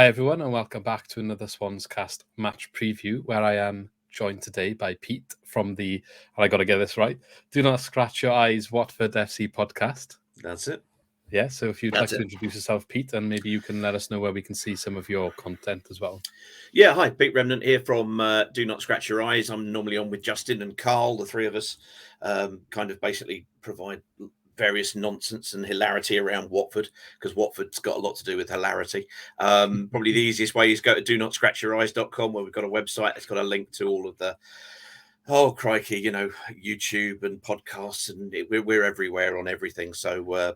Hi everyone and welcome back to another Swans cast match preview where I am joined today by Pete from the, and I got to get this right, Do Not Scratch Your Eyes Watford FC podcast. That's it. Yeah, so if you'd like to introduce yourself, Pete, and maybe you can let us know where we can see some of your content as well. Yeah, hi, Pete Remnant here from Do Not Scratch Your Eyes. I'm normally on with Justin and Carl, the three of us, kind of basically provide various nonsense and hilarity around Watford, because Watford's got a lot to do with hilarity. Probably the easiest way is go to donotScratchYourEyes.com, where we've got a website. It's got a link to all of the, oh crikey, YouTube and podcasts, and we're everywhere on everything. So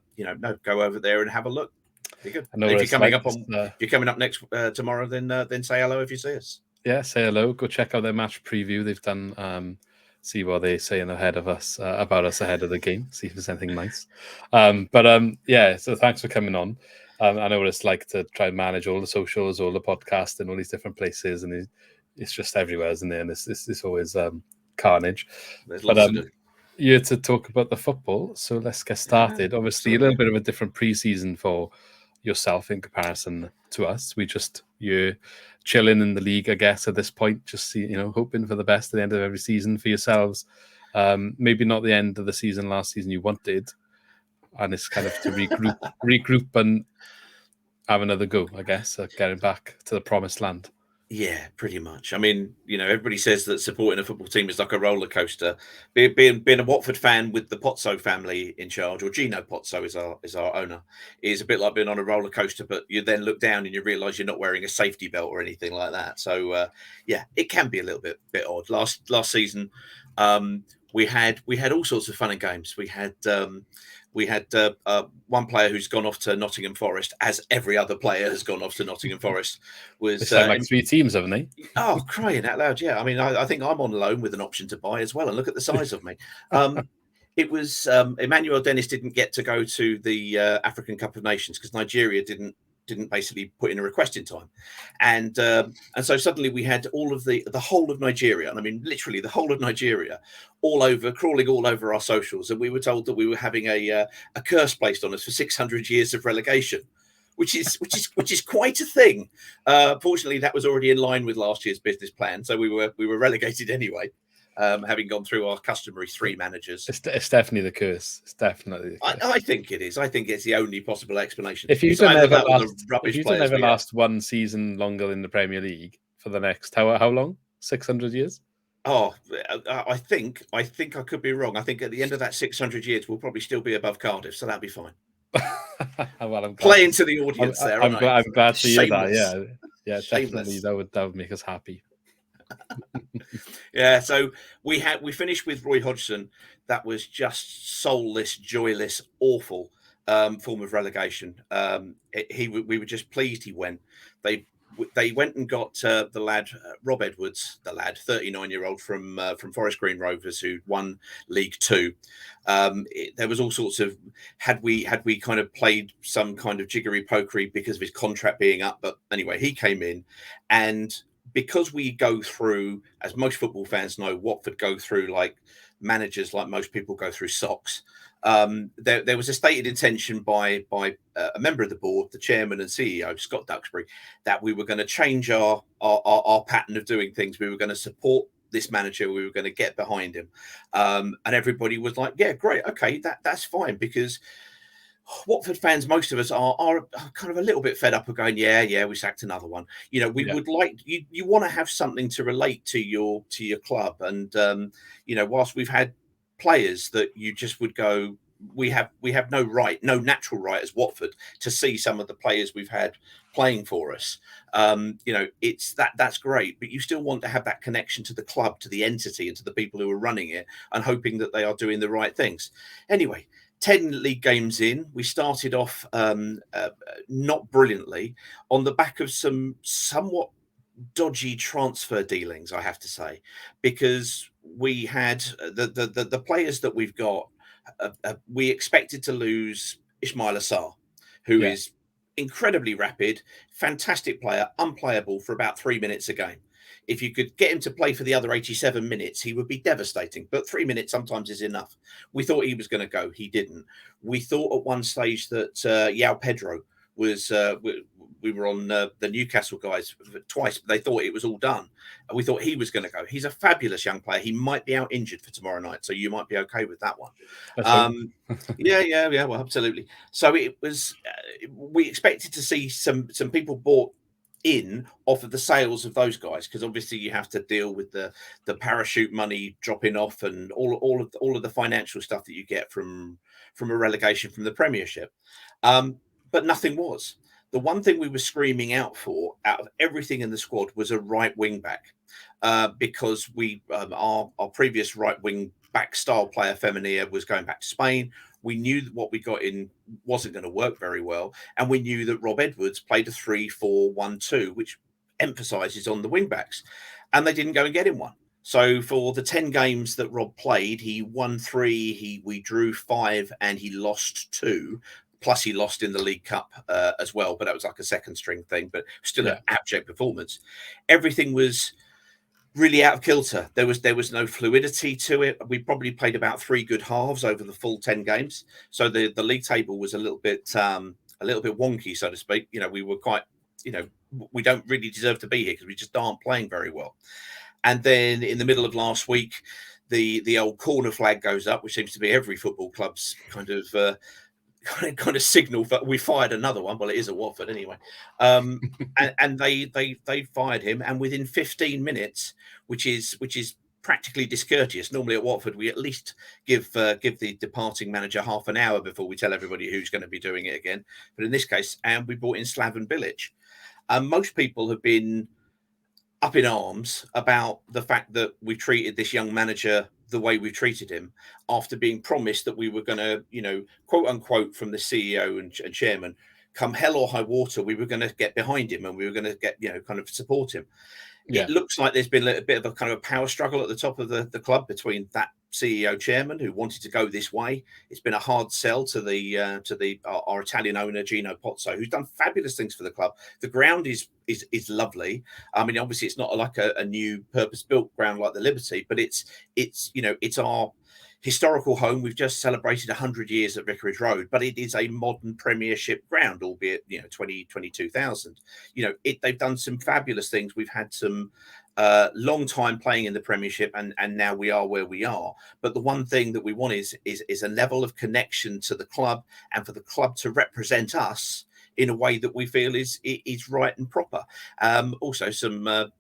go over there and have a look. Be good. If you're coming up if you're coming up next tomorrow, then say hello if you see us. Yeah, say hello. Go check out their match preview. They've done. See what they say ahead of us about us ahead of the game. See if there's anything nice. Yeah. So thanks for coming on. I know what it's like to try and manage all the socials, all the podcasts, and all these different places, and it's just everywhere, isn't it? And it's always carnage. There's lots to do. You're to talk about the football, so let's get started. Yeah, obviously, a little bit of a different pre-season for yourself in comparison to us. You're chilling in the league, I guess, at this point, just hoping for the best at the end of every season for yourselves. Maybe not the end of the season last season you wanted, and it's kind of to regroup and have another go, I guess, getting back to the promised land. Yeah, pretty much. I mean, everybody says that supporting a football team is like a roller coaster. Being a Watford fan with the Pozzo family in charge, or Gino Pozzo is our owner, is a bit like being on a roller coaster. But you then look down and you realise you're not wearing a safety belt or anything like that. So yeah, it can be a little bit odd. Last season, we had all sorts of fun and games. We had one player who's gone off to Nottingham Forest, as every other player has gone off to Nottingham Forest. It's like 3 teams, haven't they? Oh, crying out loud! Yeah, I mean, I think I'm on loan with an option to buy as well. And look at the size of me. It was Emmanuel Dennis didn't get to go to the African Cup of Nations because Nigeria didn't basically put in a request in time, and so suddenly we had all of the whole of Nigeria, and I mean literally the whole of Nigeria, crawling all over our socials, and we were told that we were having a curse placed on us for 600 years of relegation, which is quite a thing. Fortunately, that was already in line with last year's business plan, so we were relegated anyway. Having gone through our customary 3 managers. It's definitely the curse. It's definitely the curse. I think it is. I think it's the only possible explanation. If you don't ever last one season longer in the Premier League for the next, how long? 600 years? Oh, I think I could be wrong. I think at the end of that 600 years, we'll probably still be above Cardiff, so that'd be fine. Well, I'm playing to the audience there. I'm glad to hear that. Yeah, Shameless. Definitely. That would make us happy. Yeah, so we finished with Roy Hodgson. That was just soulless, joyless, awful form of relegation. We were just pleased he went. They went and got the lad Rob Edwards, 39-year-old from Forest Green Rovers, who won League Two. There was all sorts of had we kind of played some kind of jiggery pokery because of his contract being up. But anyway, he came in, and because we go through, as most football fans know, Watford go through like managers, like most people go through socks. There was a stated intention by a member of the board, the chairman and CEO, Scott Duxbury, that we were going to change our pattern of doing things. We were going to support this manager. We were going to get behind him. And everybody was like, yeah, great. Okay, that's fine, because Watford fans, most of us are kind of a little bit fed up of going, yeah, we sacked another one. Would like you want to have something to relate to your club, and whilst we've had players that you just would go, we have no natural right as Watford to see some of the players we've had playing for us. It's that's great, but you still want to have that connection to the club, to the entity, and to the people who are running it, and hoping that they are doing the right things. Anyway, 10 league games in, we started off not brilliantly, on the back of some somewhat dodgy transfer dealings, I have to say, because we had the players that we've got. We expected to lose Ismail Assar, who is incredibly rapid, fantastic player, unplayable for about 3 minutes a game. If you could get him to play for the other 87 minutes, he would be devastating. But 3 minutes sometimes is enough. We thought he was going to go. He didn't. We thought at one stage that João Pedro was were on the Newcastle guys twice, but they thought it was all done, and we thought he was going to go. He's a fabulous young player. He might be out injured for tomorrow night, so you might be okay with that one. Yeah. Well, absolutely. So it was. We expected to see some people bought in off of the sales of those guys, because obviously you have to deal with the parachute money dropping off and all of the financial stuff that you get from a relegation from the Premiership. But nothing was. The one thing we were screaming out for out of everything in the squad was a right wing back, because our previous right wing back style player Feminir was going back to Spain. We knew that what we got in wasn't going to work very well, and we knew that Rob Edwards played a 3-4-1-2, which emphasises on the wing backs, and they didn't go and get him one. So for the 10 games that Rob played, he won 3, we drew 5, and he lost 2. Plus, he lost in the League Cup as well, but that was like a second string thing, but still an abject performance. Everything was really out of kilter. There was no fluidity to it. We probably played about 3 good halves over the full 10 games. So the league table was a little bit wonky, so to speak. We were quite, we don't really deserve to be here because we just aren't playing very well. And then in the middle of last week, the old corner flag goes up, which seems to be every football club's kind of signal that we fired another one. Well, it is a Watford anyway. And they fired him, and within 15 minutes, which is practically discourteous. Normally at Watford, we at least give the departing manager half an hour before we tell everybody who's going to be doing it again. But in this case, and we brought in Slaven Bilic. Most people have been up in arms about the fact that we treated this young manager the way we treated him, after being promised that we were going to, quote unquote, from the CEO and chairman, come hell or high water, we were going to get behind him and we were going to get, kind of support him. It looks like there's been a bit of a kind of a power struggle at the top of the club between that CEO chairman who wanted to go this way. It's been a hard sell to our Italian owner Gino Pozzo, who's done fabulous things for the club. The ground is lovely. I mean, obviously it's not like a new purpose-built ground like the Liberty, but it's our historical home. We've just celebrated 100 years at Vicarage Road, but it is a modern Premiership ground, albeit 22,000. They've done some fabulous things. We've had some long time playing in the Premiership, and now we are where we are. But the one thing that we want is a level of connection to the club, and for the club to represent us in a way that we feel is right and proper. Also, some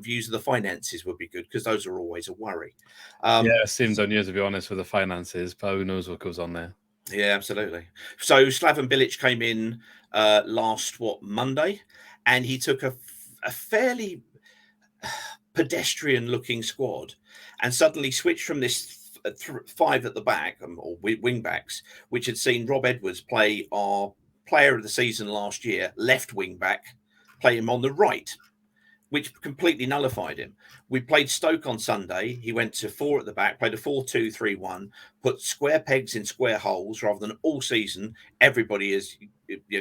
views of the finances would be good, because those are always a worry. It seems on you, to be honest, with the finances, but who knows what goes on there. Yeah, absolutely. So Slaven Bilic came in last Monday, and he took a fairly pedestrian-looking squad, and suddenly switched from this 5 at the back, or wing backs, which had seen Rob Edwards play our player of the season last year, left wing back, play him on the right, which completely nullified him. We played Stoke on Sunday. He went to 4 at the back, played a 4-2-3-1, put square pegs in square holes, rather than all season everybody is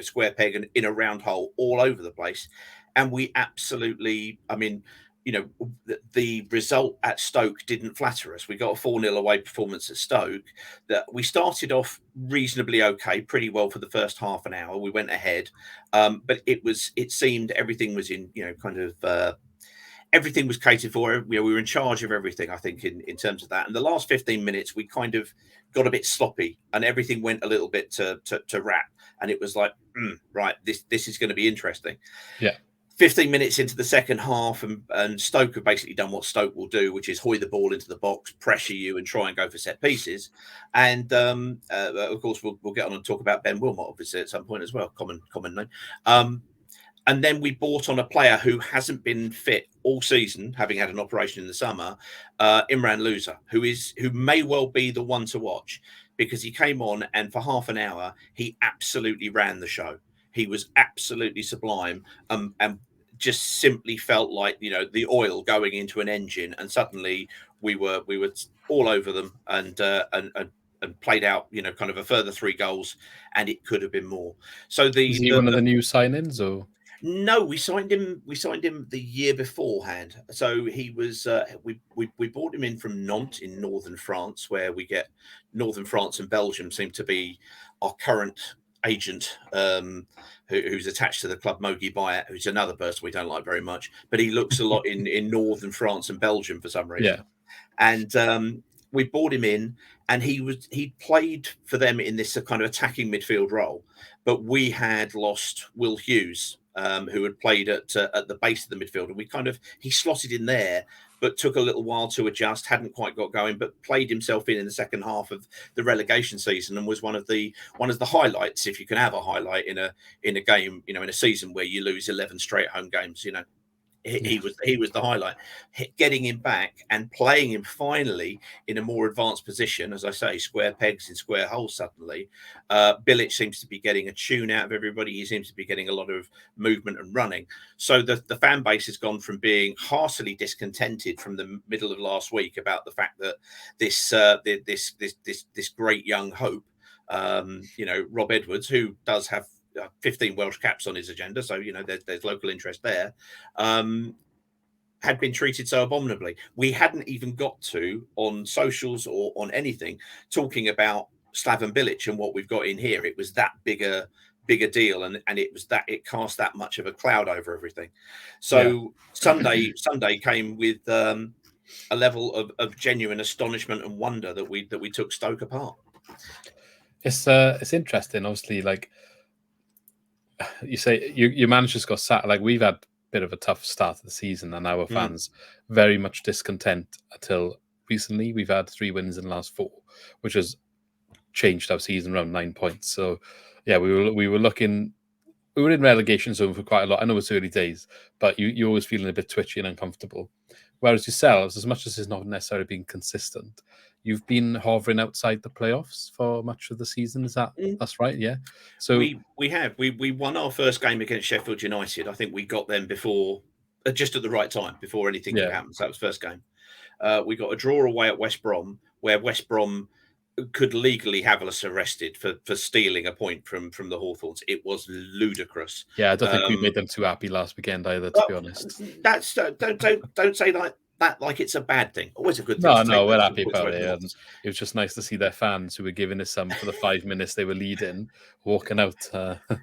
square peg and in a round hole all over the place. And we absolutely, the result at Stoke didn't flatter us. We got a 4-0 away performance at Stoke. That we started off reasonably okay, pretty well for the first half an hour. We went ahead, but it seemed everything was in, everything was catered for. We were in charge of everything, I think, in terms of that. And the last 15 minutes, we kind of got a bit sloppy, and everything went a little bit to rat. And it was like, right, this is going to be interesting. Yeah. 15 minutes into the second half, and Stoke have basically done what Stoke will do, which is hoy the ball into the box, pressure you, and try and go for set pieces. And of course, we'll get on and talk about Ben Wilmot, obviously, at some point as well. Common name. And then we bought on a player who hasn't been fit all season, having had an operation in the summer, Imran Louza, who may well be the one to watch, because he came on and for half an hour he absolutely ran the show. He was absolutely sublime, and just simply felt like the oil going into an engine. And suddenly we were all over them, and played out kind of a further 3 goals, and it could have been more. So is he one of the new signings, or? No, we signed him the year beforehand. So he was we bought him in from Nantes in northern France, where we get northern France and Belgium seem to be our current agent who's attached to the club, Mogi Bayat, who's another person we don't like very much, but he looks a lot in northern France and Belgium for some reason. Yeah. And we brought him in, and he played for them in this kind of attacking midfield role. But we had lost Will Hughes, who had played at the base of the midfield, and he slotted in there, but took a little while to adjust, hadn't quite got going, but played himself in the second half of the relegation season, and was one of the highlights, if you can have a highlight in a game, in a season where you lose 11 straight home games. He was the highlight. Getting him back and playing him finally in a more advanced position, as I say, square pegs in square holes. Suddenly, Bilic seems to be getting a tune out of everybody. He seems to be getting a lot of movement and running. So the fan base has gone from being heartily discontented from the middle of last week about the fact that this great young hope, Rob Edwards, who does have 15 Welsh caps on his agenda, so there's local interest there, had been treated so abominably. We hadn't even got to, on socials or on anything, talking about Slaven Bilic and what we've got in here. It was that bigger deal, and it cast that much of a cloud over everything. So Sunday came with a level of genuine astonishment and wonder that we took Stoke apart. It's interesting, obviously. Like you say, your manager's got sat. Like, we've had a bit of a tough start of the season, and our fans very much discontent until recently. We've had 3 wins in the last 4, which has changed our season around 9 points. So yeah, we were looking. We were in relegation zone for quite a lot. I know it's early days, but you're always feeling a bit twitchy and uncomfortable. Whereas yourselves, as much as it's not necessarily been consistent, you've been hovering outside the playoffs for much of the season. Is that's right? Yeah. So we won our first game against Sheffield United. I think we got them before, just at the right time, before anything could happen. So that was first game. We got a draw away at West Brom, where West Brom could legally have us arrested for stealing a point from the Hawthorns. It was ludicrous. Yeah, I don't think we made them too happy last weekend either, to be honest. That's don't say that like it's a bad thing. Always a good thing. No, we're happy about it. And it was just nice to see their fans, who were giving us some for the 5 minutes they were leading, walking out.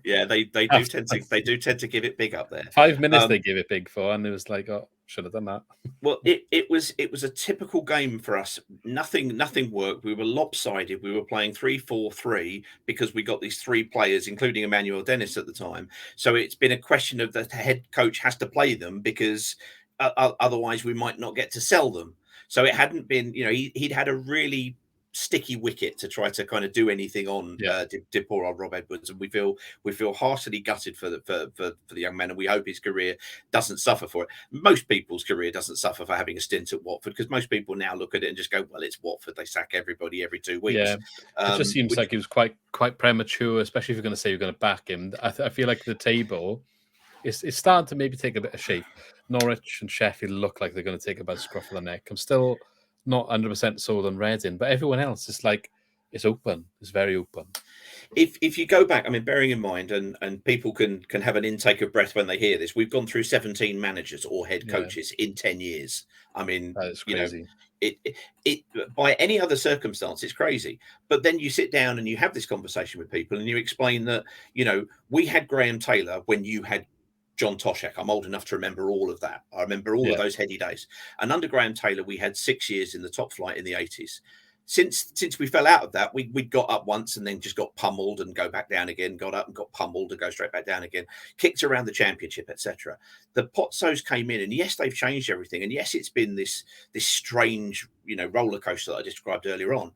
Yeah, they do tend to give it big up there. 5 minutes they give it big for, and it was like, oh, should have done that. Well, it was a typical game for us. Nothing worked. We were lopsided. We were playing 3-4-3 because we got these 3 players, including Emmanuel Dennis at the time. So it's been a question of the head coach has to play them, because otherwise we might not get to sell them. So it hadn't been, he'd had a really sticky wicket to try to kind of do anything on did poor old Rob Edwards, and we feel heartily gutted for the young man, and we hope his career doesn't suffer for it. Most people's career doesn't suffer for having a stint at Watford, because most people now look at it and just go, well, it's Watford, they sack everybody every 2 weeks. Yeah, it just seems like he was quite premature, especially if you're going to say you're going to back him. I feel like the table it's starting to maybe take a bit of shape. Norwich and Sheffield look like they're going to take a bit of scruff of the neck. I'm still not 100% sold on Reading, but everyone else is like, it's open. It's very open. If you go back, I mean, bearing in mind, and people can have an intake of breath when they hear this, we've gone through 17 managers or head coaches in 10 years. I mean, that is crazy. It by any other circumstance, it's crazy. But then you sit down and you have this conversation with people, and you explain that, we had Graham Taylor when you had John Toshak. I'm old enough to remember all of that. I remember all of those heady days. And under Graham Taylor, we had 6 years in the top flight in the 80s. Since we fell out of that, we got up once and then just got pummeled and go back down again, got up and got pummeled and go straight back down again, kicked around the championship, etc. The Pozzos came in, and yes, they've changed everything. And yes, it's been this strange, roller coaster that I described earlier on.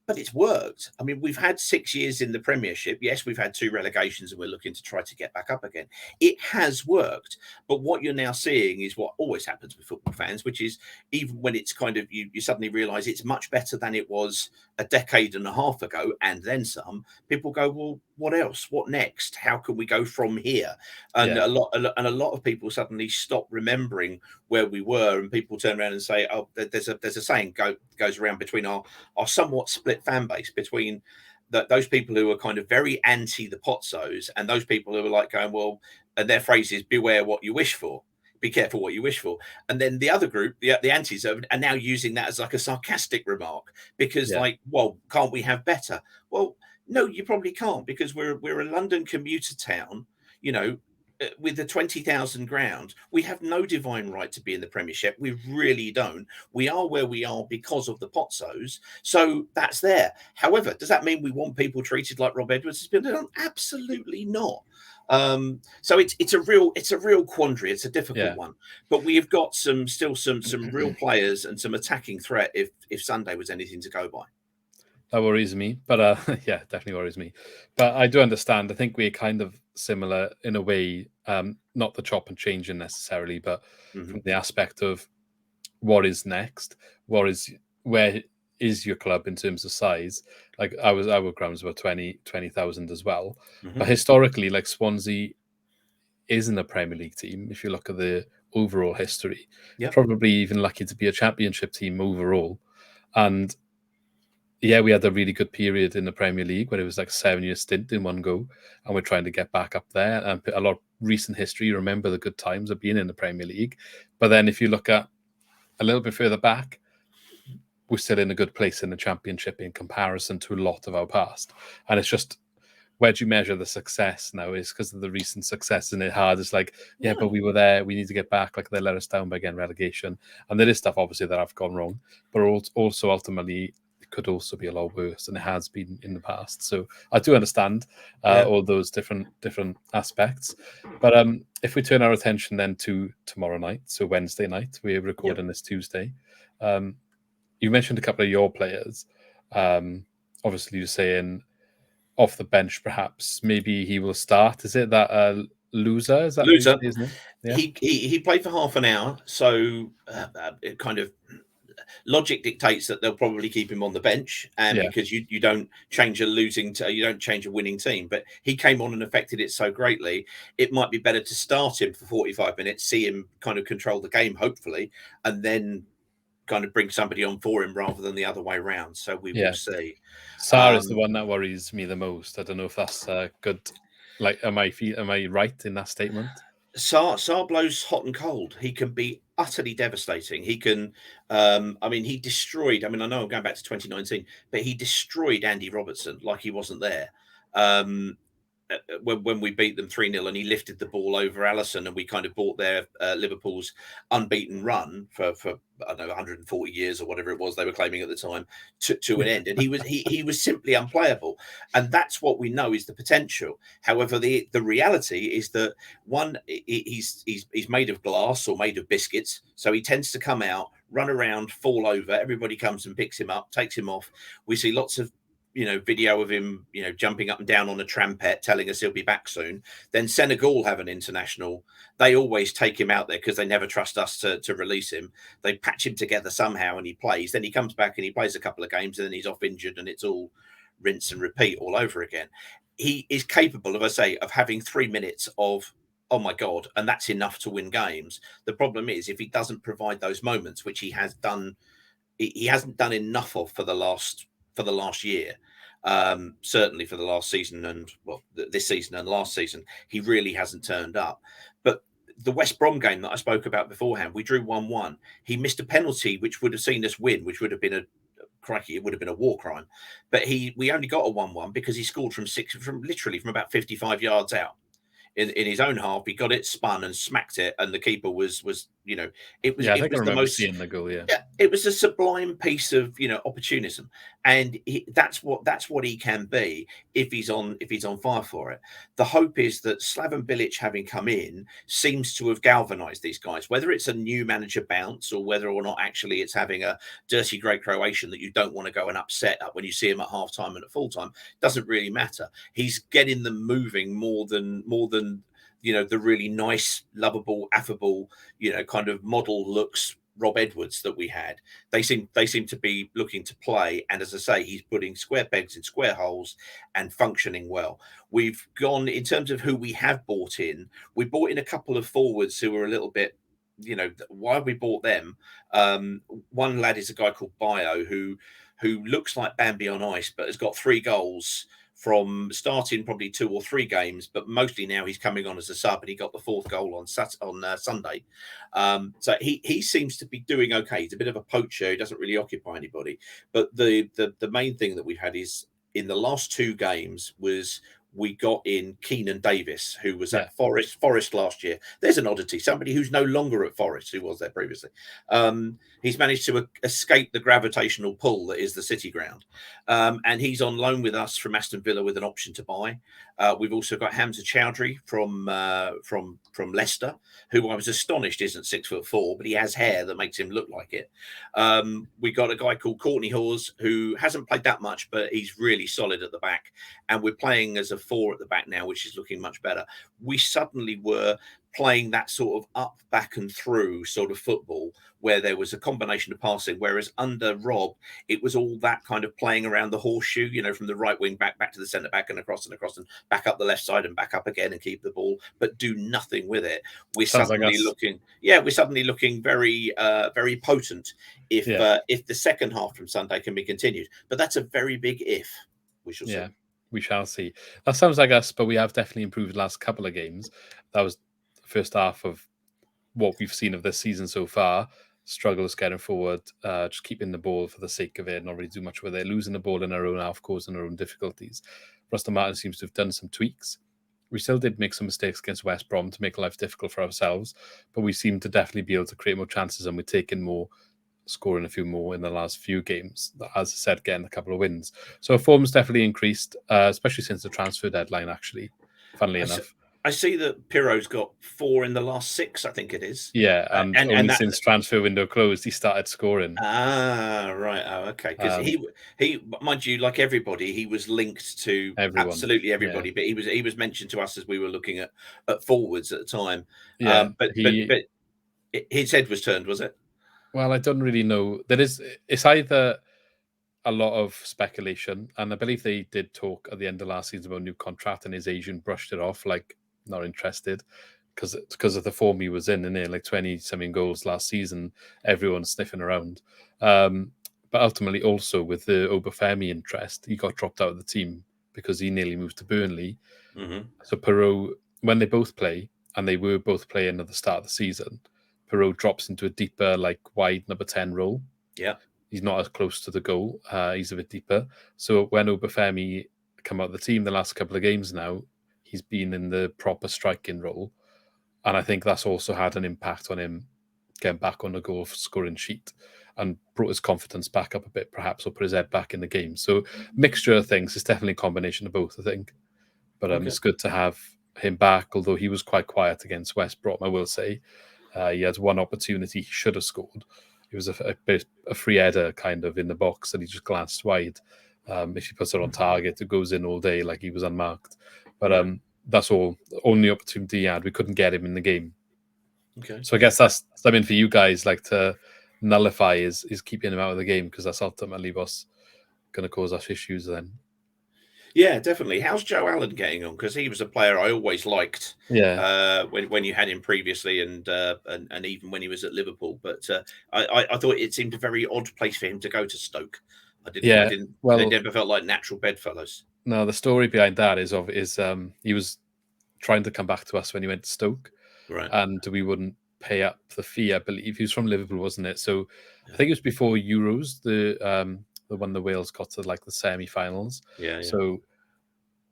But it's worked. I mean, we've had 6 years in the Premiership. Yes, we've had 2 relegations, and we're looking to try to get back up again. It has worked. But what you're now seeing is what always happens with football fans, which is, even when it's kind of, you suddenly realise it's much better than it was a decade and a half ago, and then some, people go, well, what else? What next? How can we go from here? And a lot of people suddenly stop remembering where we were, and people turn around and say, oh, there's a saying goes around between our somewhat split fan base, between those people who are kind of very anti the Pozzos, and those people who are like going, well, and their phrase is, beware what you wish for. Be careful what you wish for. And then the other group, the antis, are now using that as like a sarcastic remark, because like, well, can't we have better? Well, No, you probably can't, because we're a London commuter town, you know, with the 20,000 ground. We have no divine right to be in the Premiership. We really don't. We are where we are because of the Pozzos. So that's there. However, does that mean we want people treated like Rob Edwards has been done? Absolutely not. So it's a real quandary. It's a difficult one, but we have got some real players and some attacking threat if Sunday was anything to go by. That worries me, but yeah, definitely worries me. But I do understand. I think we're kind of similar in a way, not the chop and changing necessarily, but from the aspect of what is next, where is your club in terms of size? Like our ground's about 20,000 as well. But historically, like Swansea isn't a Premier League team. If you look at the overall history, probably even lucky to be a Championship team overall. And yeah, we had a really good period in the Premier League where it was like 7-year stint in one go, and we're trying to get back up there. And a lot of recent history, remember the good times of being in the Premier League. But then if you look at a little bit further back, we're still in a good place in the Championship in comparison to a lot of our past. And it's just, where do you measure the success now? Is because of the recent success, and it hard. It's like, yeah, but we were there. We need to get back. Like, they let us down by getting relegation, and there is stuff obviously that have gone wrong, but also ultimately it could also be a lot worse, and it has been in the past. So I do understand all those different aspects. But if we turn our attention then to tomorrow night, so Wednesday night, we're recording this Tuesday. You mentioned a couple of your players. Obviously, you're saying off the bench, perhaps maybe he will start. Is it that Loser? Is that Loser? His name? Yeah. He played for half an hour, so it kind of logic dictates that they'll probably keep him on the bench, and because you don't change a winning team. But he came on and affected it so greatly, it might be better to start him for 45 minutes, see him kind of control the game, hopefully, and then kind of bring somebody on for him rather than the other way around. So we will see. Sarr is the one that worries me the most. I don't know if that's good. Like, am I right in that statement? Sarr blows hot and cold. He can be utterly devastating. He can, he destroyed. I know I'm going back to 2019, but he destroyed Andy Robertson like he wasn't there. When we beat them 3-0 and he lifted the ball over Alisson, and we kind of brought their Liverpool's unbeaten run for I don't know 140 years or whatever it was they were claiming at the time to an end, and he was simply unplayable. And that's what we know is the potential. However, the reality is that he's made of glass or made of biscuits, so he tends to come out, run around, fall over, everybody comes and picks him up, takes him off. We see lots of video of him, jumping up and down on a trampet, telling us he'll be back soon. Then Senegal have an international. They always take him out there because they never trust us to release him. They patch him together somehow and he plays. Then he comes back and he plays a couple of games and then he's off injured, and it's all rinse and repeat all over again. He is capable, of having 3 minutes of, oh my God, and that's enough to win games. The problem is if he doesn't provide those moments, which he has done, he hasn't done enough of for the last year, certainly for the last season, and this season and last season, he really hasn't turned up. But the West Brom game that I spoke about beforehand, we drew 1-1. He missed a penalty which would have seen us win, which would have been it would have been a war crime. But we only got a 1-1 because he scored from about 55 yards out. In his own half, he got it, spun and smacked it, and the keeper was it was the most seeing the goal. Yeah, it was a sublime piece of opportunism, and that's what he can be if he's on fire for it. The hope is that Slaven Bilic, having come in, seems to have galvanized these guys. Whether it's a new manager bounce or whether or not actually it's having a dirty great Croatian that you don't want to go and upset up when you see him at half time and at full time, doesn't really matter. He's getting them moving more than the really nice, lovable, affable, kind of model looks Rob Edwards that we had. They seem to be looking to play, and as I say, he's putting square pegs in square holes and functioning well. We've gone, in terms of who we have bought in, we bought in a couple of forwards who were a little bit, why have we bought them? One lad is a guy called Bio who looks like Bambi on ice, but has got 3 goals from starting probably 2 or 3 games, but mostly now he's coming on as a sub, and he got the 4th goal on Sunday. So he seems to be doing okay. He's a bit of a poacher. He doesn't really occupy anybody. But the main thing that we've had is in the last 2 games was we got in Keenan Davis, who was Yeah. at Forest last year. There's an oddity. Somebody who's no longer at Forest, who was there previously. He's managed to escape the gravitational pull that is the City ground. And he's on loan with us from Aston Villa with an option to buy. We've also got Hamza Chowdhury from Leicester, who I was astonished isn't 6'4", but he has hair that makes him look like it. We got a guy called Courtney Hawes, who hasn't played that much, but he's really solid at the back. And we're playing as a 4 at the back now, which is looking much better. We suddenly were playing that sort of up, back and through sort of football where there was a combination of passing, whereas under Rob, it was all that kind of playing around the horseshoe, from the right wing back to the centre back and across and back up the left side and back up again and keep the ball, but do nothing with it. We're suddenly looking very, very potent if the second half from Sunday can be continued. But that's a very big if. We shall see. We shall see. That sounds like us, but we have definitely improved the last couple of games. That was the first half of what we've seen of this season so far. Struggles getting forward, just keeping the ball for the sake of it, not really do much with it. Losing the ball in our own half, causing our own difficulties. Ruston Martin seems to have done some tweaks. We still did make some mistakes against West Brom to make life difficult for ourselves, but we seem to definitely be able to create more chances, and we're taking more, scoring a few more in the last few games. As I said, getting a couple of wins. So form's definitely increased, especially since the transfer deadline, actually, funnily enough. I see that Pirro's got 4 in the last 6, I think it is. Yeah, and only since transfer window closed, he started scoring. Ah, right. Oh, okay. Because he, mind you, like everybody, he was linked to absolutely everybody. Yeah. But he was mentioned to us as we were looking at forwards at the time. Yeah, but his head was turned, was it? Well, I don't really know. It's either a lot of speculation, and I believe they did talk at the end of last season about a new contract, and his agent brushed it off, like not interested, because of the form he was in, like 20-something goals last season. Everyone's sniffing around. But ultimately, also with the Obafemi interest, he got dropped out of the team because he nearly moved to Burnley. Mm-hmm. So Perot, when they both play, and they were both playing at the start of the season, Perot drops into a deeper, like wide number 10 role. Yeah. He's not as close to the goal. He's a bit deeper. So when Obafemi come out of the team the last couple of games now, he's been in the proper striking role. And I think that's also had an impact on him getting back on the goal scoring sheet and brought his confidence back up a bit, perhaps, or put his head back in the game. So mixture of things. It's definitely a combination of both, I think. But It's good to have him back, although he was quite quiet against West Brom, I will say. He had one opportunity he should have scored. It was a free header kind of in the box and he just glanced wide. If he puts it on target, it goes in all day like he was unmarked. But that's all. The only opportunity he had. We couldn't get him in the game. Okay. So I guess that's something for you guys, like to nullify is keeping him out of the game, because that's ultimately what's going to cause us issues then. Yeah, definitely. How's Joe Allen getting on? Because he was a player I always liked. Yeah. When you had him previously, and even when he was at Liverpool, but I thought it seemed a very odd place for him to go to Stoke. They never felt like natural bedfellows. No, the story behind that is he was trying to come back to us when he went to Stoke, right? And we wouldn't pay up the fee. I believe he was from Liverpool, wasn't it? So I think it was before Euros, the one the Wales got to like the semi-finals. Yeah. So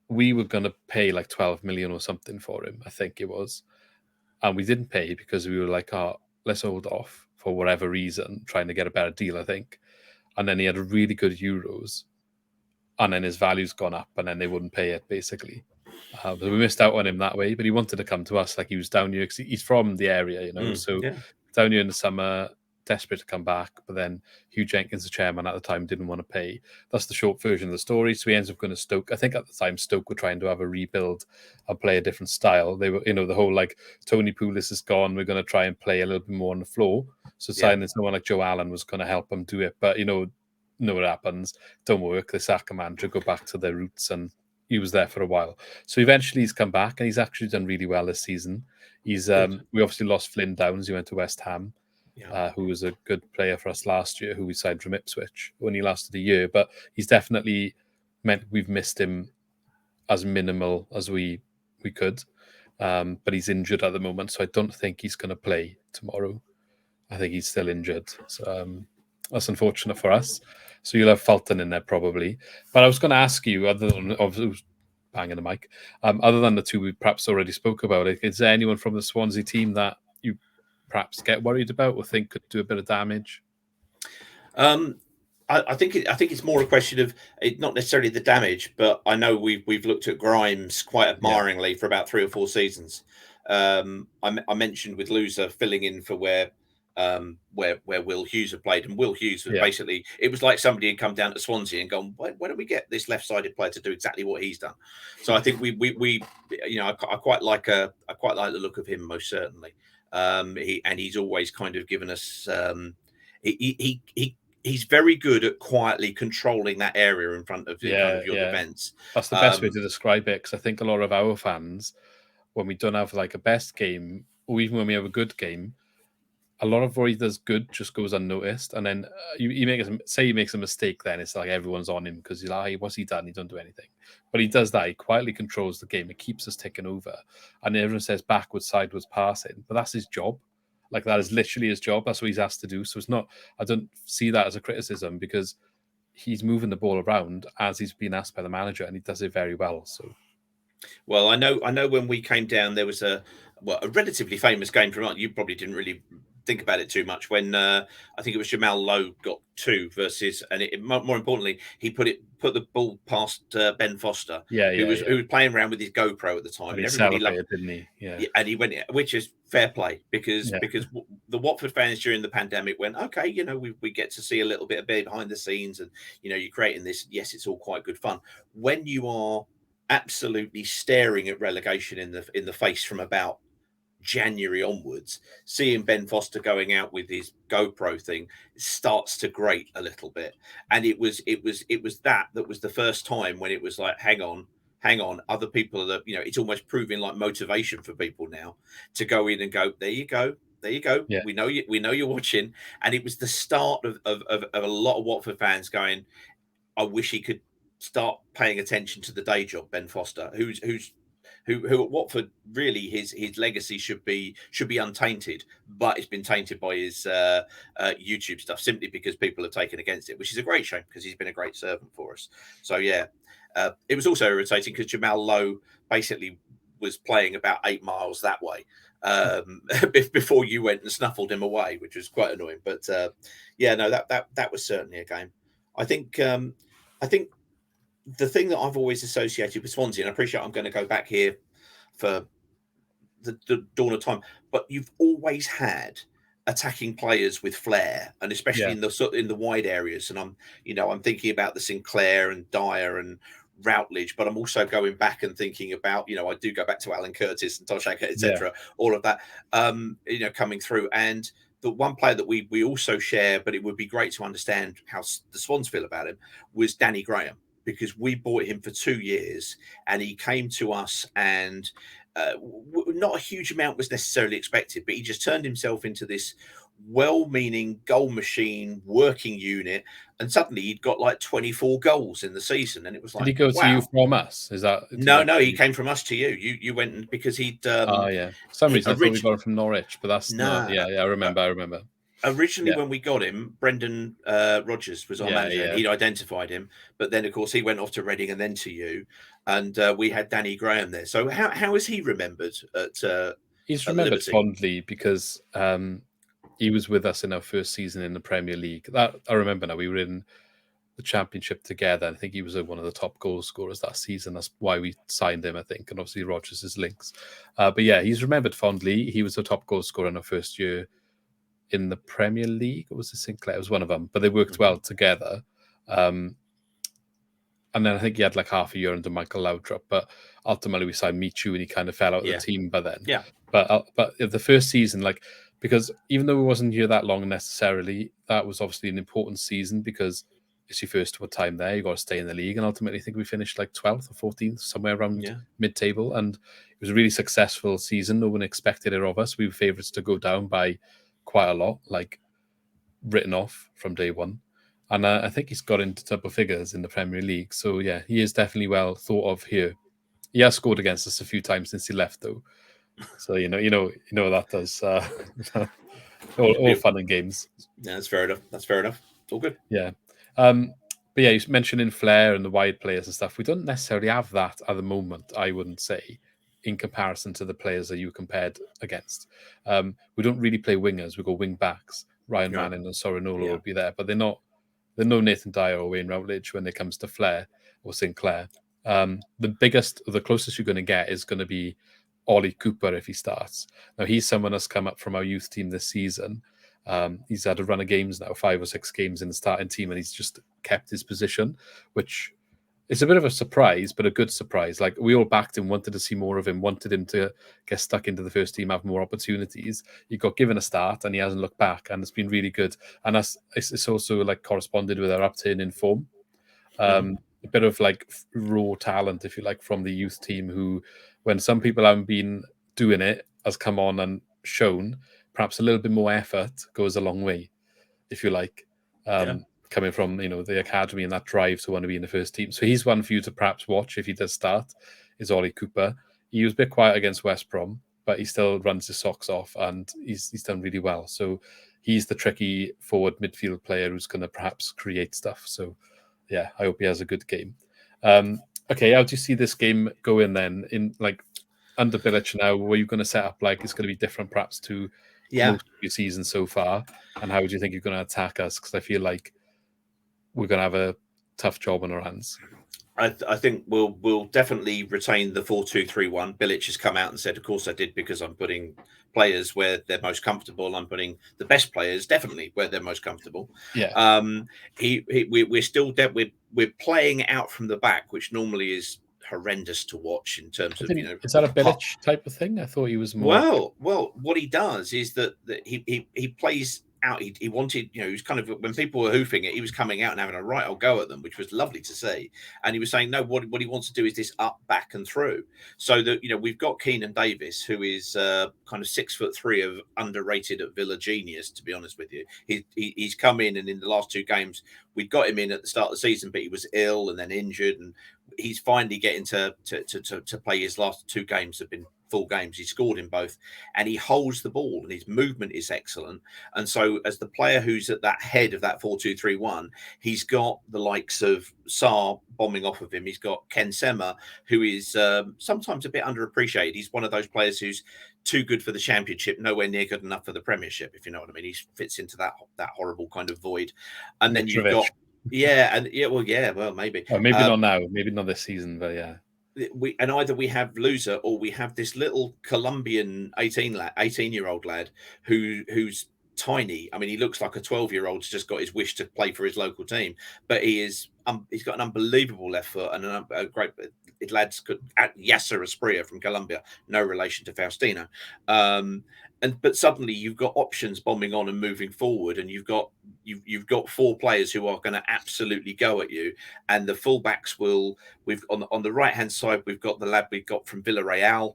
we were going to pay like 12 million or something for him, I think it was. And we didn't pay because we were like, let's hold off for whatever reason, trying to get a better deal, I think. And then he had a really good Euros. And then his value's gone up, and then they wouldn't pay it, basically. So we missed out on him that way, but he wanted to come to us. Like, he was down here, because he's from the area, down here in the summer, desperate to come back. But then Hugh Jenkins, the chairman at the time, didn't want to pay. That's the short version of the story. So he ends up going to Stoke. I think at the time Stoke were trying to have a rebuild and play a different style. They were, the whole like, Tony Pulis is gone, we're going to try and play a little bit more on the floor. So signing someone like Joe Allen was going to help them do it. But know what happens. Don't work. They sack a manager, go back to their roots, and he was there for a while. So eventually he's come back, and he's actually done really well this season. He's we obviously lost Flynn Downs. He went to West Ham, who was a good player for us last year, who we signed from Ipswich. Only lasted a year, but he's definitely meant we've missed him as minimal as we could. But he's injured at the moment, so I don't think he's going to play tomorrow. I think he's still injured. So that's unfortunate for us. So you'll have Fulton in there probably. But I was going to ask you, other than who's banging the mic, other than the two we perhaps already spoke about, is there anyone from the Swansea team that you perhaps get worried about or think could do a bit of damage? I think it's more a question of it, not necessarily the damage, but I know we've looked at Grimes quite admiringly for about 3 or 4 seasons. I mentioned with Loser filling in for where Will Hughes had played, and Will Hughes was basically, it was like somebody had come down to Swansea and gone, why don't we get this left-sided player to do exactly what he's done? So I think we I quite like the look of him, most certainly. He's always kind of given us he's very good at quietly controlling that area in front of your defence. That's the best way to describe it, because I think a lot of our fans, when we don't have like a best game, or even when we have a good game, a lot of what he does good just goes unnoticed. And then he makes a mistake, then it's like everyone's on him because he's like, hey, what's he done? He don't do anything. But he does that. He quietly controls the game. It keeps us ticking over. And everyone says backwards, sideways passing, but that's his job. Like, that is literally his job. That's what he's asked to do. So it's not, I don't see that as a criticism, because he's moving the ball around as he's been asked by the manager, and he does it very well. So, well, I know when we came down, there was a relatively famous game from us. You probably didn't really think about it too much when I think it was Jamal Lowe got 2 versus, and more importantly, he put the ball past Ben Foster, who was playing around with his GoPro at the time, and everybody loved, didn't he? Yeah, and he went, which is fair play, because the Watford fans during the pandemic went, okay, we get to see a little bit of behind the scenes, and you're creating this. Yes, it's all quite good fun when you are absolutely staring at relegation in the face from about January onwards. Seeing Ben Foster going out with his GoPro thing starts to grate a little bit, and it was that was the first time when it was like, hang on, other people are, it's almost proving like motivation for people now to go in and go, there you go, yeah. we know you're watching. And it was the start of a lot of Watford fans going, I wish he could start paying attention to the day job, Ben Foster, who at Watford, really his legacy should be untainted, but it's been tainted by his YouTube stuff, simply because people have taken against it, which is a great shame, because he's been a great servant for us. So it was also irritating because Jamal Lowe basically was playing about 8 miles that way before you went and snuffled him away, which was quite annoying. But that was certainly a game. I think the thing that I've always associated with Swansea, and I appreciate I'm going to go back here for the dawn of time, but you've always had attacking players with flair, and especially in the wide areas. And I'm thinking about the Sinclair and Dyer and Routledge, but I'm also going back and thinking about, I do go back to Alan Curtis and Tosh Hackett, etc. All of that, coming through. And the one player that we also share, but it would be great to understand how the Swans feel about him, was Danny Graham, because we bought him for 2 years and he came to us, and not a huge amount was necessarily expected, but he just turned himself into this well-meaning goal machine working unit, and suddenly he'd got like 24 goals in the season. And it was like, did he go to you from us? Is that no, he came from us to you. You went, because he'd for some reason I thought we got him from Norwich, but that's not. I remember. Originally, when we got him, Brendan Rodgers was our manager, and he'd identified him. But then, of course, he went off to Reading and then to you, and we had Danny Graham there. So how is he remembered he's remembered fondly because he was with us in our first season in the Premier League. That I remember now. We were in the Championship together. I think he was one of the top goal scorers that season. That's why we signed him, I think, and obviously Rodgers' links. But he's remembered fondly. He was the top goal scorer in our first year in the Premier League. Or was it Sinclair? It was one of them, but they worked well together. And then I think he had like half a year under Michael Laudrup, but ultimately we signed Michu and he kind of fell out of the team by then. But the first season, because even though it wasn't here that long necessarily, that was obviously an important season because it's your first time there. You got to stay in the league, and ultimately I think we finished like 12th or 14th, somewhere around mid-table, and it was a really successful season. No one expected it of us. We were favourites to go down by quite a lot, like written off from day one. And I think he's got into double figures in the Premier League. So he is definitely well thought of here. He has scored against us a few times since he left, though. So you know what that does. All fun and games. Yeah, that's fair enough. All good. Yeah. But yeah, you mentioned Flair and the wide players and stuff. We don't necessarily have that at the moment, I wouldn't say, in comparison to the players that you compared against. We don't really play wingers. We go wing backs. Ryan Yeah. Manning and Sorinola Yeah. will be there, but they're no Nathan Dyer or Wayne Routledge when it comes to Flair or Sinclair. The closest you're going to get is going to be Ollie Cooper if he starts. Now, he's someone that's come up from our youth team this season. He's had a run of games now, 5 or 6 games in the starting team, and he's just kept his position, which is a bit of a surprise, but a good surprise. Like, we all backed him, wanted to see more of him, wanted him to get stuck into the first team, have more opportunities. He got given a start, and he hasn't looked back, and it's been really good. And it's also like corresponded with our upturn in form. A bit of like raw talent, if you like, from the youth team who, when some people haven't been doing it, has come on and shown perhaps a little bit more effort goes a long way, if you like. Coming from the academy and that drive to want to be in the first team. So he's one for you to perhaps watch if he does start, is Ollie Cooper. He was a bit quiet against West Brom, but he still runs his socks off and he's done really well. So he's the tricky forward midfield player who's going to perhaps create stuff. So yeah, I hope he has a good game. Okay, how do you see this game going then? In like under Bilic now, were you going to set up like it's going to be different perhaps to most of your season so far? And how do you think you're going to attack us? Because I feel like we're going to have a tough job on our hands. I think we'll definitely retain the 4-2-3-1. Bilic has come out and said, of course I did, because I'm putting players where they're most comfortable. I'm putting the best players definitely where they're most comfortable. Yeah. We're still we're playing out from the back, which normally is horrendous to watch in terms of Is that a Bilic type of thing? I thought he was more. Well, what he does is that he plays out. He wanted, he was kind of, when people were hoofing it, he was coming out and having a right old go at them, which was lovely to see. And he was saying, no, what he wants to do is this up, back, and through. So that we've got Keenan Davis, who is kind of 6'3" of underrated at Villa genius. To be honest with you, he's come in, and in the last 2 games, we'd got him in at the start of the season, but he was ill and then injured, and he's finally getting to play. His last 2 games have been full games. He scored in both, and he holds the ball, and his movement is excellent. And so, as the player who's at that head of that 4-2-3-1, he's got the likes of Sarr bombing off of him. He's got Ken Sema, who is sometimes a bit underappreciated. He's one of those players who's too good for the Championship, nowhere near good enough for the Premiership, if you know what I mean. He fits into that horrible kind of void. And then you've got maybe. Maybe not now, maybe not this season, but yeah. Either we have Loser or we have this little Colombian 18-year-old lad who's tiny. I mean, he looks like a 12-year-old's just got his wish to play for his local team, but he's got an unbelievable left foot and a great lad's good. Yasser Asprilla from Colombia, no relation to Faustino. But suddenly you've got options bombing on and moving forward, and you've got 4 players who are going to absolutely go at you. And the fullbacks we've on the right hand side, we've got the lad we got from Villarreal,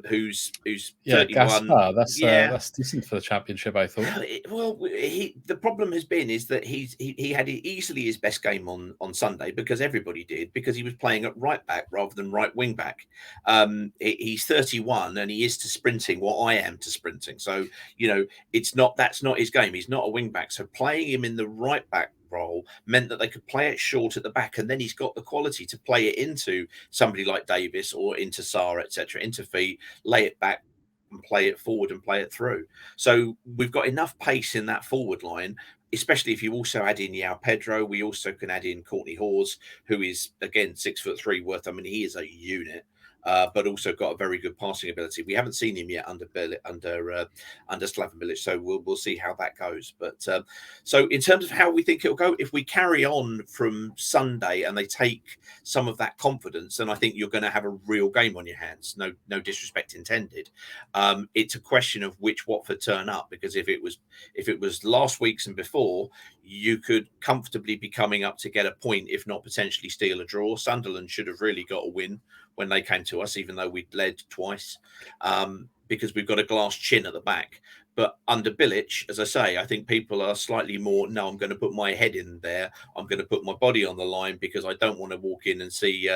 who's 31. Gaspar, that's decent for the Championship, I thought. The problem has been is that he had easily his best game on Sunday, because everybody did, because he was playing at right back rather than right wing back. He's 31 and he is to sprinting what I am to sprinting. So that's not his game. He's not a wing back. So playing him in the right back role meant that they could play it short at the back, and then he's got the quality to play it into somebody like Davis or into Sarr, etc., into feet, lay it back and play it forward and play it through. So we've got enough pace in that forward line, especially if you also add in Yao Pedro. We also can add in Courtney Hawes, who is again 6'3" worth. I mean, he is a unit. But also got a very good passing ability. We haven't seen him yet under Slaven Bilic, so we'll see how that goes. But so in terms of how we think it'll go, if we carry on from Sunday and they take some of that confidence, then I think you're going to have a real game on your hands. No disrespect intended. It's a question of which Watford turn up, because if it was last week's and before, you could comfortably be coming up to get a point, if not potentially steal a draw. Sunderland should have really got a win when they came to us, even though we'd led twice, because we've got a glass chin at the back. But under Bilic, as I say, I think people are slightly more, no, I'm going to put my head in there. I'm going to put my body on the line, because I don't want to walk in and see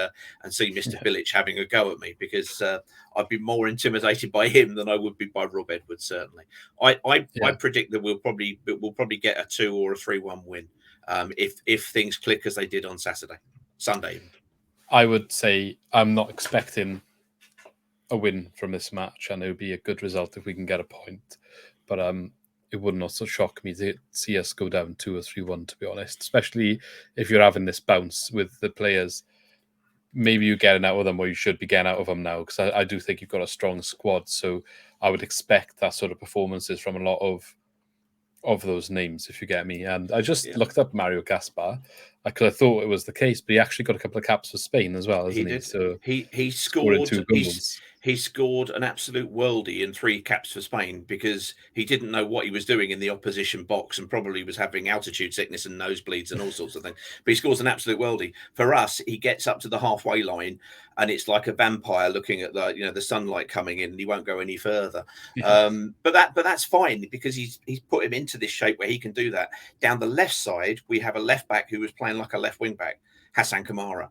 Mr. Bilic having a go at me, because I'd be more intimidated by him than I would be by Rob Edwards, certainly. I predict that we'll probably get a 2 or a 3-1 win. if things click as they did on Sunday. I would say I'm not expecting a win from this match, and it would be a good result if we can get a point. But it wouldn't also shock me to see us go down 2 or 3-1, to be honest, especially if you're having this bounce with the players. Maybe you're getting out of them, or you should be getting out of them now, because I do think you've got a strong squad. So I would expect that sort of performances from a lot of those names, if you get me. And I just looked up Mario Gaspar because I thought it was the case, but he actually got a couple of caps for Spain as well, hasn't he? Did. So he scoring scored 2 goals. He scored an absolute worldie in 3 caps for Spain because he didn't know what he was doing in the opposition box and probably was having altitude sickness and nosebleeds and all sorts of things. But he scores an absolute worldie. For us, he gets up to the halfway line and it's like a vampire looking at the sunlight coming in, and he won't go any further. Yeah. But that's fine because he's put him into this shape where he can do that. Down the left side, we have a left back who was playing like a left wing back, Hassan Kamara.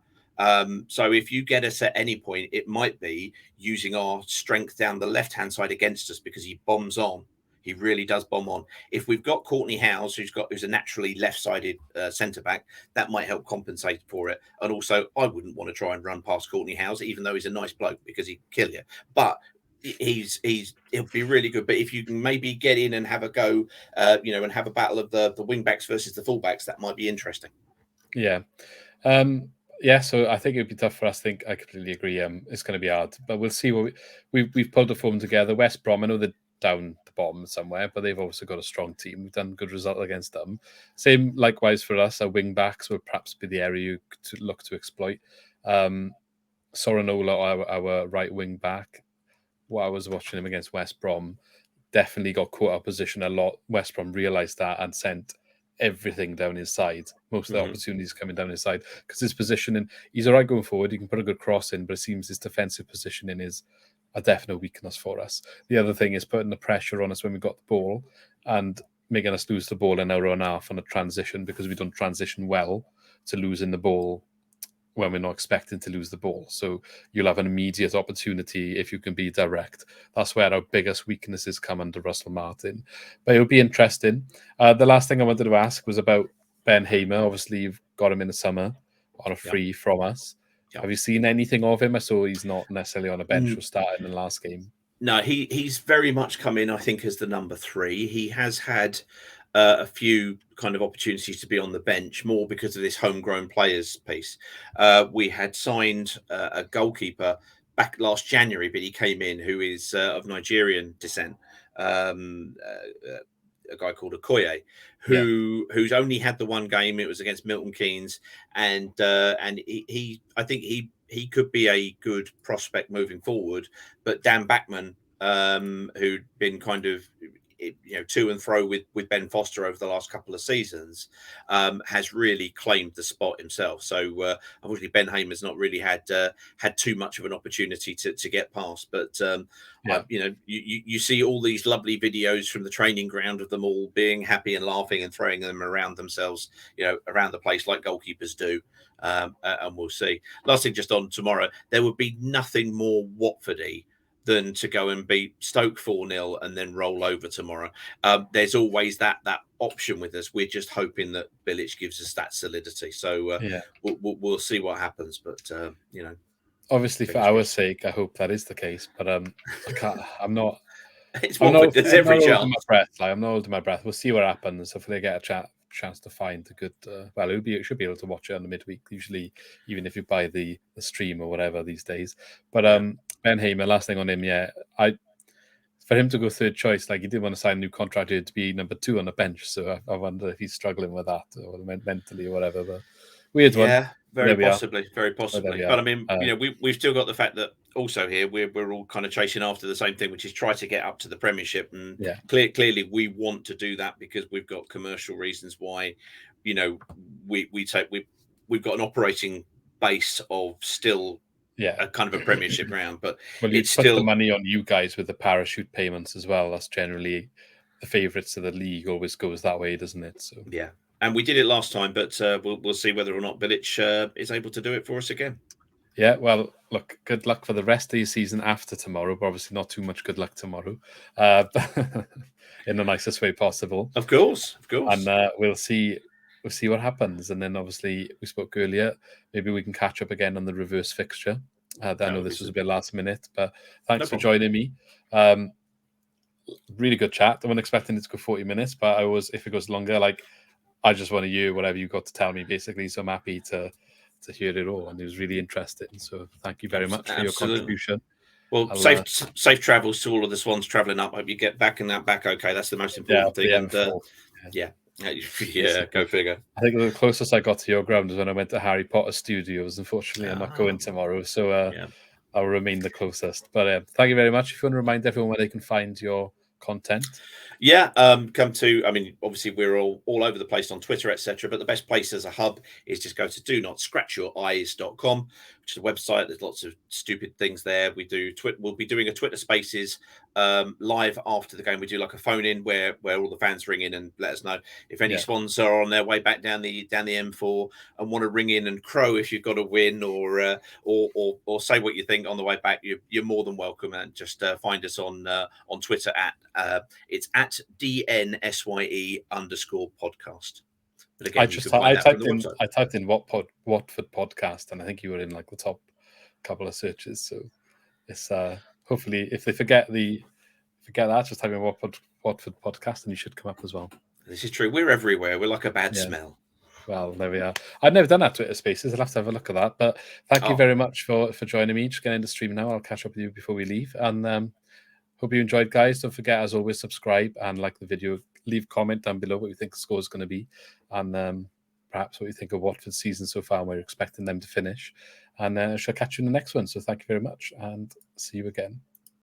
So if you get us at any point, it might be using our strength down the left-hand side against us because he bombs on. He really does bomb on. If we've got Courtney Howes, who's a naturally left-sided centre back, that might help compensate for it. And also, I wouldn't want to try and run past Courtney Howes, even though he's a nice bloke, because he'd kill you. But he'll be really good. But if you can maybe get in and have a go, and have a battle of the wing backs versus the full backs, that might be interesting. Yeah. So I think it'd be tough for us. I completely agree. It's going to be hard, but we'll see. We've pulled the form together. West Brom, I know they're down the bottom somewhere, but they've also got a strong team. We've done a good result against them. Same likewise for us. Our wing backs will perhaps be the area you could look to exploit. Soranola, our right wing back. While I was watching him against West Brom, definitely got caught out of position a lot. West Brom realised that and sent everything down his side. Most of the opportunities coming down his side because his positioning, he's all right going forward. He can put a good cross in, but it seems his defensive positioning is a definite weakness for us. The other thing is putting the pressure on us when we got the ball and making us lose the ball an hour and a half on a transition because we don't transition well to losing the ball when we're not expecting to lose the ball. So you'll have an immediate opportunity if you can be direct. That's where our biggest weaknesses come under Russell Martin. But it'll be interesting. The last thing I wanted to ask was about Ben Hamer. Obviously, you've got him in the summer on a free from us. Yep. Have you seen anything of him? I saw he's not necessarily on a bench or starting in the last game. No, he's very much come in, I think, as the number 3. He has had a few kind of opportunities to be on the bench, more because of this homegrown players piece. We had signed a goalkeeper back last January, but he came in who is of Nigerian descent, a guy called Okoye, who's only had the one game. It was against Milton Keynes, and he I think he could be a good prospect moving forward. But Dan Backman, who'd been kind of to and fro with Ben Foster over the last couple of seasons, has really claimed the spot himself. So unfortunately, Ben Hamer's not really had too much of an opportunity to get past. But you see all these lovely videos from the training ground of them all being happy and laughing and throwing them around themselves, around the place like goalkeepers do. And we'll see. Last thing, just on tomorrow, there would be nothing more Watfordy than to go and beat Stoke 4-0 and then roll over tomorrow. There's always that option with us. We're just hoping that Bilic gives us that solidity. So we'll see what happens. But obviously for our sake, I hope that is the case. But I can't. I'm not. It's Watford. There's every chance. I'm not holding my breath. We'll see what happens. Hopefully, they get a chance to find a good. You should be able to watch it on the midweek. Usually, even if you buy the stream or whatever these days. But Ben Hamer, last thing on him, for him to go third choice, like he didn't want to sign a new contract to be number 2 on the bench. So I wonder if he's struggling with that or mentally or whatever. But weird one. Yeah, very possibly. But I mean, we've still got the fact that also here we're all kind of chasing after the same thing, which is try to get up to the Premiership. And clearly we want to do that because we've got commercial reasons why, we've got an operating base of still. A kind of a Premiership ground, but it's still the money on you guys with the parachute payments as well. That's generally the favourites of the league. Always goes that way, doesn't it? So and we did it last time, but we'll see whether or not Bilic is able to do it for us again. Yeah, well, look, good luck for the rest of your season after tomorrow, but obviously not too much good luck tomorrow, in the nicest way possible. Of course. And we'll see we'll see what happens. And then obviously we spoke earlier, maybe we can catch up again on the reverse fixture. I know this was a bit last minute, but thanks for joining me. Really good chat. I wasn't expecting it to go 40 minutes, but if it goes longer, like I just want to hear whatever you got to tell me, basically. So I'm happy to hear it all, and it was really interesting. So thank you very much for your contribution. Well, safe travels to all of the Swans travelling up. Hope you get back and that back okay. That's the most important thing. And yeah, go figure. I think the closest I got to your ground was when I went to Harry Potter Studios. Unfortunately, I'm not going tomorrow, so I'll remain the closest. But thank you very much. If you want to remind everyone where they can find your content. Yeah, come to, I mean, obviously we're all over the place on Twitter, etc. But the best place as a hub is just go to do-not-scratch-your-eyes.com, which is a website. There's lots of stupid things there. We'll be doing a Twitter Spaces live after the game. We do like a phone in where all the fans ring in and let us know if any Swans are on their way back down the M4 and want to ring in and crow if you've got a win or say what you think on the way back. You're more than welcome, and just find us on Twitter it's at DNSYE_podcast. But again, I typed in Watford podcast, and I think you were in like the top couple of searches. So it's hopefully if they forget that, just type in Watford podcast, and you should come up as well. This is true. We're everywhere. We're like a bad smell. Well, there we are. I've never done that Twitter Spaces. I'll have to have a look at that. But thank you very much for joining me. Just getting into stream now. I'll catch up with you before we leave. And hope you enjoyed, guys. Don't forget, as always, subscribe and like the video. Leave a comment down below what you think the score is going to be. And perhaps what you think of Watford's season so far and where you're expecting them to finish. And I shall catch you in the next one. So thank you very much and see you again.